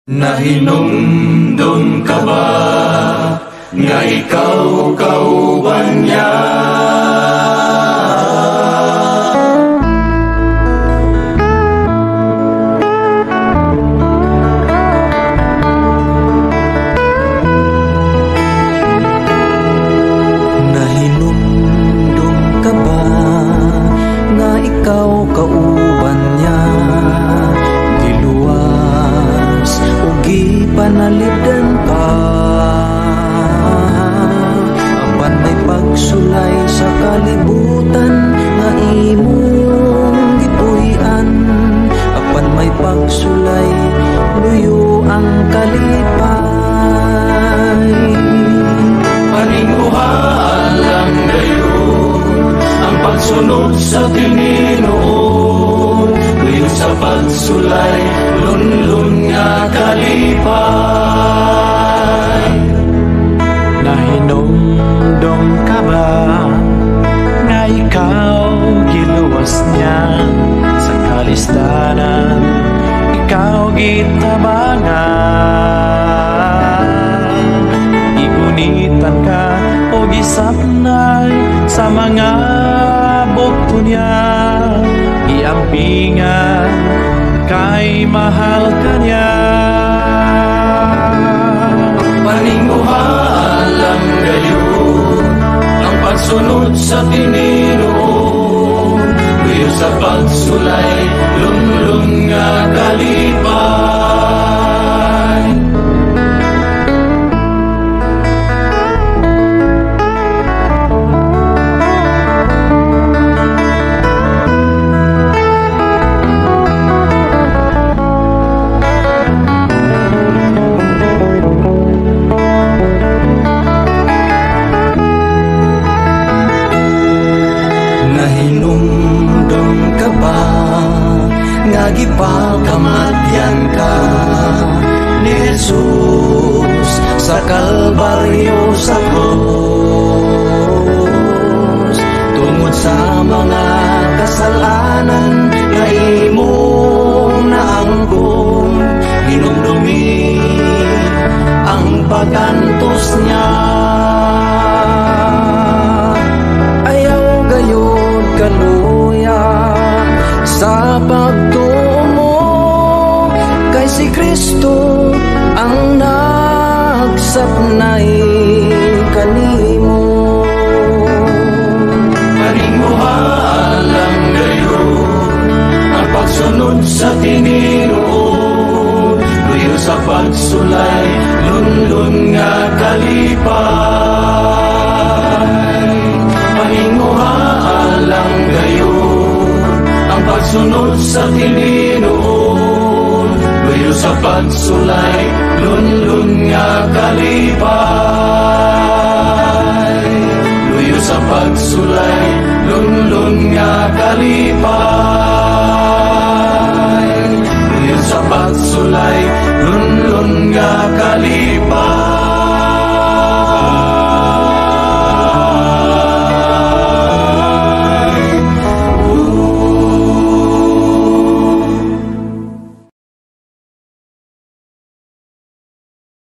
Nahinumdum ka ba nga ikaw kauban niya? Nahinumdum ka ba nga ikaw kauban niya? Diluwas ugi panalipdan ka, apan may pagsulay sa kalibutan nga imong gipuy-an. Apan may pagsulay luyo ang kalipay. Paninguhaan lang gayon ang pagsunod sa Ginoo, luyo sa pagsulay lunlun nga kalipay. Nahinumdum ka ba nga ikaw giluwas niya sa kalistanan, ikaw gitabangan, igunitan ka o gisapnay sa mga bukto niya, iampingan kay mahal ka niya. Paninguhaan lang gayon ang pagsunod sa Ginoo, luyo sa pagsulay lunlun nga kalipay. Nahinumdum ka ba nga gipakamatyan ka ni Jesus sa Kalbaryo sa krus, tungod sa mga kasalanan nga imong naangkon? Hinumdumi ang pagkantos niya. Ayaw gayon kaluya sa pagtumo kay si Kristo ang nagsapnay kanimo. Paninguhaan lang gayon ang pagsunod sa Ginoo, luyo sa pagsulay lunlun nga kalipay. Paninguhaan lang gayon ang pagsunod sa Ginoo, luyo sa pagsulay lunlun nga kalipay. Luyo sa pagsulay lunlun nga kalipay. Luyo sa pagsulay lunlun nga kalipay.